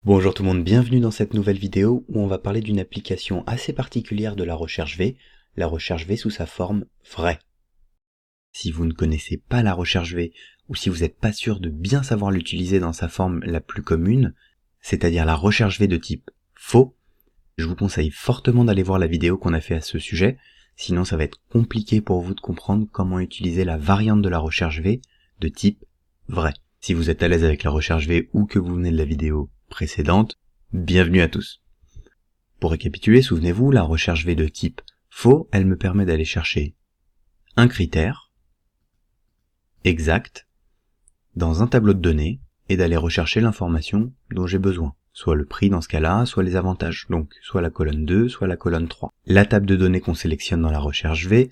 Bonjour tout le monde, bienvenue dans cette nouvelle vidéo où on va parler d'une application assez particulière de la recherche V, la recherche V sous sa forme vraie. Si vous ne connaissez pas la recherche V, ou si vous n'êtes pas sûr de bien savoir l'utiliser dans sa forme la plus commune, c'est-à-dire la recherche V de type faux, je vous conseille fortement d'aller voir la vidéo qu'on a fait à ce sujet, sinon ça va être compliqué pour vous de comprendre comment utiliser la variante de la recherche V de type vrai. Si vous êtes à l'aise avec la recherche V ou que vous venez de la vidéo précédente, bienvenue à tous. Pour récapituler, souvenez-vous, la recherche V de type faux, elle me permet d'aller chercher un critère exact dans un tableau de données et d'aller rechercher l'information dont j'ai besoin, soit le prix dans ce cas-là, soit les avantages, donc soit la colonne 2, soit la colonne 3. La table de données qu'on sélectionne dans la recherche V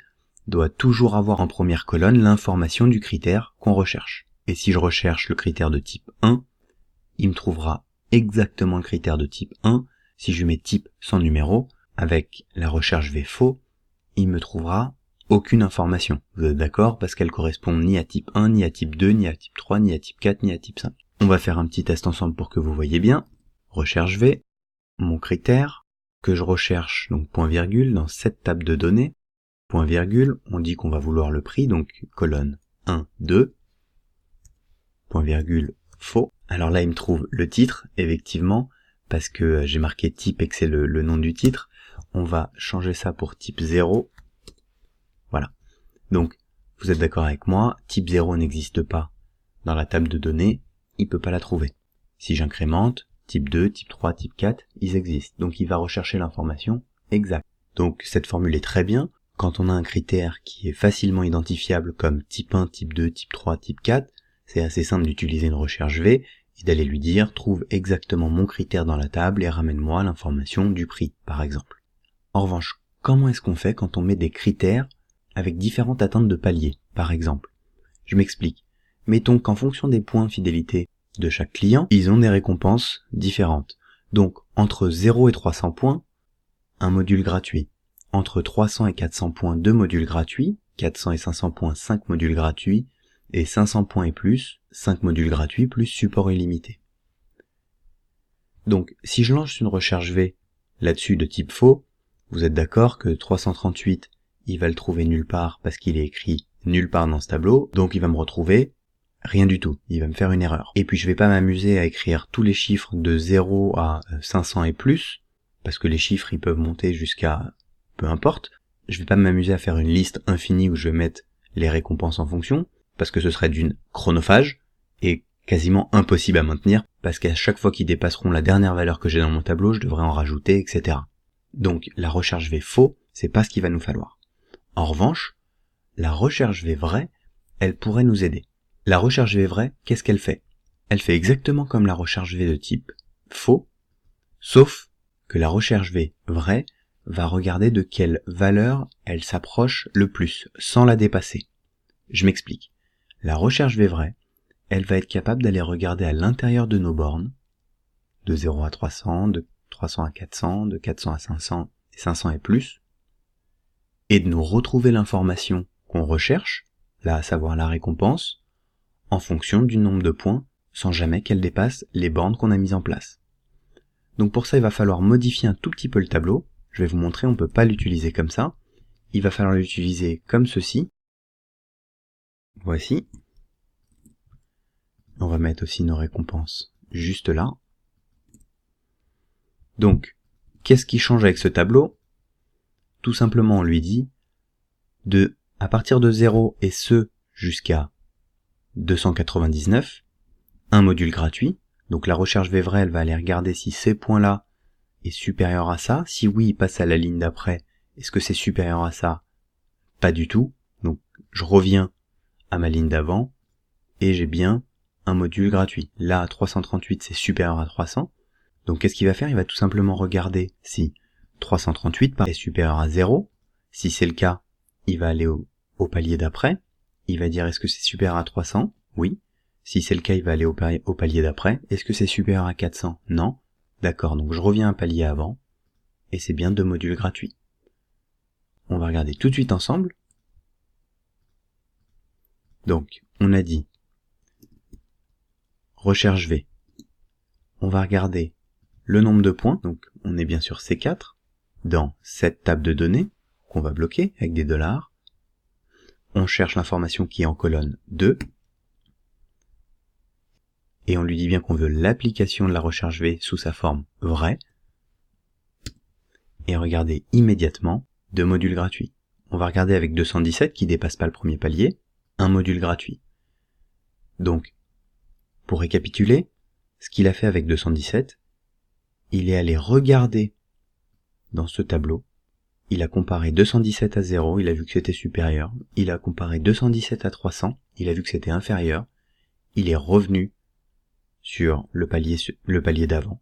doit toujours avoir en première colonne l'information du critère qu'on recherche. Et si je recherche le critère de type 1, il me trouvera exactement le critère de type 1. Si je mets type sans numéro, avec la recherche V faux, il me trouvera aucune information. Vous êtes d'accord? Parce qu'elle correspond ni à type 1, ni à type 2, ni à type 3, ni à type 4, ni à type 5. On va faire un petit test ensemble pour que vous voyez bien. Recherche V, mon critère, que je recherche, donc point virgule, dans cette table de données. Point virgule, on dit qu'on va vouloir le prix, donc colonne 1, 2. Point virgule, faux. Alors là, il me trouve le titre, effectivement, parce que j'ai marqué type et que c'est le nom du titre. On va changer ça pour type 0. Voilà. Donc, vous êtes d'accord avec moi, type 0 n'existe pas dans la table de données, il peut pas la trouver. Si j'incrémente, type 2, type 3, type 4, ils existent. Donc il va rechercher l'information exacte. Donc cette formule est très bien. Quand on a un critère qui est facilement identifiable comme type 1, type 2, type 3, type 4, c'est assez simple d'utiliser une recherche V et d'aller lui dire « Trouve exactement mon critère dans la table et ramène-moi l'information du prix », par exemple. En revanche, comment est-ce qu'on fait quand on met des critères avec différentes atteintes de palier, par exemple? Je m'explique. Mettons qu'en fonction des points fidélité de chaque client, ils ont des récompenses différentes. Donc, entre 0 et 300 points, un module gratuit. Entre 300 et 400 points, 2 modules gratuits. 400 et 500 points, 5 modules gratuits. Et 500 points et plus, 5 modules gratuits plus support illimité. Donc, si je lance une recherche V là-dessus de type faux, vous êtes d'accord que 338, il va le trouver nulle part parce qu'il est écrit nulle part dans ce tableau, donc il va me retrouver rien du tout, il va me faire une erreur. Et puis je vais pas m'amuser à écrire tous les chiffres de 0 à 500 et plus, parce que les chiffres ils peuvent monter jusqu'à peu importe. Je vais pas m'amuser à faire une liste infinie où je vais mettre les récompenses en fonction, parce que ce serait d'une chronophage, et quasiment impossible à maintenir, parce qu'à chaque fois qu'ils dépasseront la dernière valeur que j'ai dans mon tableau, je devrais en rajouter, etc. Donc la recherche V faux, c'est pas ce qu'il va nous falloir. En revanche, la recherche V vrai, elle pourrait nous aider. La recherche V vrai, qu'est-ce qu'elle fait? Elle fait exactement comme la recherche V de type faux, sauf que la recherche V vrai va regarder de quelle valeur elle s'approche le plus, sans la dépasser. Je m'explique. La recherche V vrai, elle va être capable d'aller regarder à l'intérieur de nos bornes, de 0 à 300, de 300 à 400, de 400 à 500, et 500 et plus, et de nous retrouver l'information qu'on recherche, là à savoir la récompense, en fonction du nombre de points, sans jamais qu'elle dépasse les bornes qu'on a mises en place. Donc pour ça, il va falloir modifier un tout petit peu le tableau. Je vais vous montrer, on ne peut pas l'utiliser comme ça. Il va falloir l'utiliser comme ceci. Voici. On va mettre aussi nos récompenses juste là. Donc, qu'est-ce qui change avec ce tableau? Tout simplement, on lui dit à partir de 0 et ce jusqu'à 299, un module gratuit. Donc la recherche V vrai, elle va aller regarder si ces points-là est supérieur à ça. Si oui, il passe à la ligne d'après. Est-ce que c'est supérieur à ça? Pas du tout. Donc je reviens à ma ligne d'avant et j'ai bien un module gratuit. Là, 338, c'est supérieur à 300. Donc qu'est-ce qu'il va faire? Il va tout simplement regarder si 338 est supérieur à 0. Si c'est le cas, il va aller au palier d'après. Il va dire est-ce que c'est supérieur à 300? Oui. Si c'est le cas, il va aller au palier d'après. Est-ce que c'est supérieur à 400? Non. D'accord, donc je reviens un palier avant. Et c'est bien 2 modules gratuits. On va regarder tout de suite ensemble. Donc, on a dit recherche V. On va regarder le nombre de points, donc on est bien sur C4, dans cette table de données qu'on va bloquer avec des $. On cherche l'information qui est en colonne 2, et on lui dit bien qu'on veut l'application de la recherche V sous sa forme vraie, et regardez immédiatement 2 modules gratuits. On va regarder avec 217 qui dépasse pas le premier palier, un module gratuit. Donc, pour récapituler, ce qu'il a fait avec 217, il est allé regarder dans ce tableau, il a comparé 217 à 0, il a vu que c'était supérieur, il a comparé 217 à 300, il a vu que c'était inférieur, il est revenu sur le palier d'avant,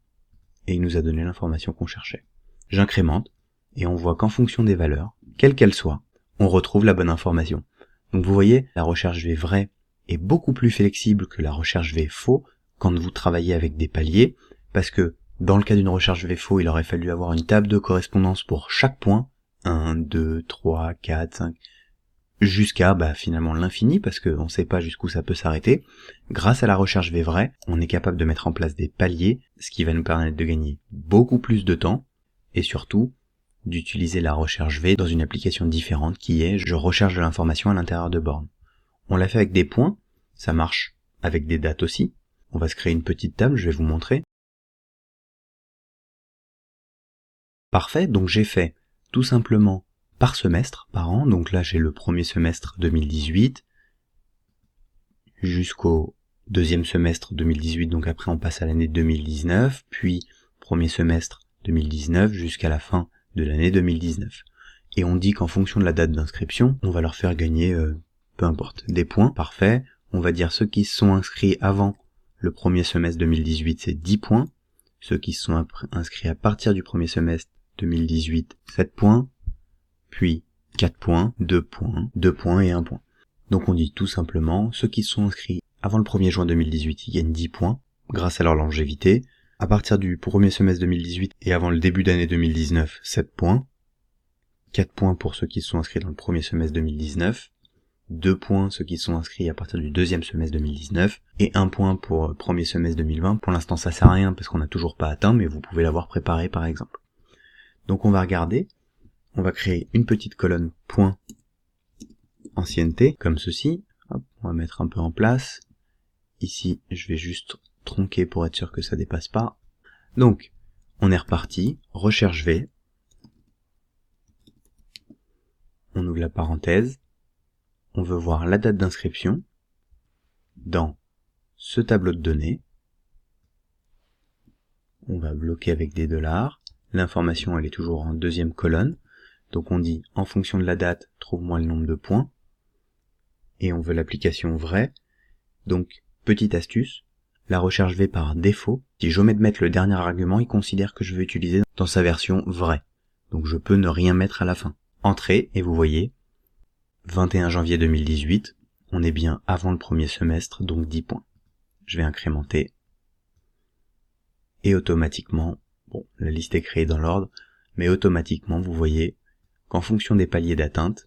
et il nous a donné l'information qu'on cherchait. J'incrémente, et on voit qu'en fonction des valeurs, quelles qu'elles soient, on retrouve la bonne information. Donc vous voyez, la recherche V vrai est beaucoup plus flexible que la recherche V faux quand vous travaillez avec des paliers, parce que dans le cas d'une recherche V faux, il aurait fallu avoir une table de correspondance pour chaque point, 1, 2, 3, 4, 5, jusqu'à finalement l'infini, parce qu'on ne sait pas jusqu'où ça peut s'arrêter. Grâce à la recherche V vrai, on est capable de mettre en place des paliers, ce qui va nous permettre de gagner beaucoup plus de temps, et surtout, d'utiliser la recherche V dans une application différente qui est je recherche de l'information à l'intérieur de bornes. On l'a fait avec des points, ça marche avec des dates aussi. On va se créer une petite table, je vais vous montrer. Parfait, donc j'ai fait tout simplement par semestre, par an, donc là j'ai le premier semestre 2018 jusqu'au deuxième semestre 2018, donc après on passe à l'année 2019, puis premier semestre 2019 jusqu'à la fin de l'année 2019. Et on dit qu'en fonction de la date d'inscription, on va leur faire gagner, peu importe, des points, parfait. On va dire ceux qui se sont inscrits avant le premier semestre 2018, c'est 10 points. Ceux qui se sont inscrits à partir du premier semestre 2018, 7 points. Puis 4 points, 2 points, 2 points et 1 point. Donc on dit tout simplement, ceux qui se sont inscrits avant le 1er juin 2018, ils gagnent 10 points, grâce à leur longévité. À partir du premier semestre 2018 et avant le début d'année 2019, 7 points. 4 points pour ceux qui se sont inscrits dans le premier semestre 2019. 2 points ceux qui sont inscrits à partir du deuxième semestre 2019. Et 1 point pour premier semestre 2020. Pour l'instant ça sert à rien parce qu'on n'a toujours pas atteint, mais vous pouvez l'avoir préparé par exemple. Donc on va regarder. On va créer une petite colonne point ancienneté, comme ceci. Hop, on va mettre un peu en place. Ici, je vais juste tronquer pour être sûr que ça dépasse pas. Donc, on est reparti, recherche V. On ouvre la parenthèse. On veut voir la date d'inscription dans ce tableau de données. On va bloquer avec des $. L'information, elle est toujours en deuxième colonne. Donc on dit, en fonction de la date, trouve-moi le nombre de points. Et on veut l'application vraie. Donc, petite astuce, la recherche V par défaut, si j'omets de mettre le dernier argument, il considère que je veux utiliser dans sa version vraie. Donc je peux ne rien mettre à la fin. Entrée, et vous voyez, 21 janvier 2018, on est bien avant le premier semestre, donc 10 points. Je vais incrémenter. Et automatiquement, bon, la liste est créée dans l'ordre, mais automatiquement, vous voyez qu'en fonction des paliers d'atteinte,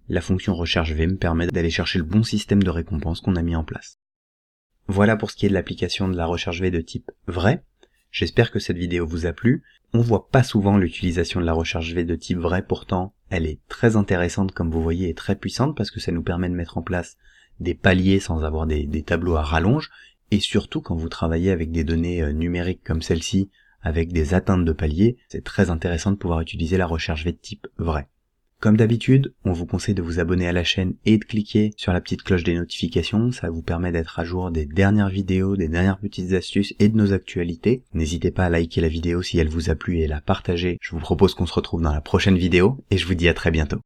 la fonction recherche V me permet d'aller chercher le bon système de récompense qu'on a mis en place. Voilà pour ce qui est de l'application de la recherche V de type vrai. J'espère que cette vidéo vous a plu. On voit pas souvent l'utilisation de la recherche V de type vrai, pourtant elle est très intéressante comme vous voyez et très puissante parce que ça nous permet de mettre en place des paliers sans avoir des tableaux à rallonge et surtout quand vous travaillez avec des données numériques comme celle-ci avec des atteintes de paliers, c'est très intéressant de pouvoir utiliser la recherche V de type vrai. Comme d'habitude, on vous conseille de vous abonner à la chaîne et de cliquer sur la petite cloche des notifications, ça vous permet d'être à jour des dernières vidéos, des dernières petites astuces et de nos actualités. N'hésitez pas à liker la vidéo si elle vous a plu et la partager. Je vous propose qu'on se retrouve dans la prochaine vidéo et je vous dis à très bientôt.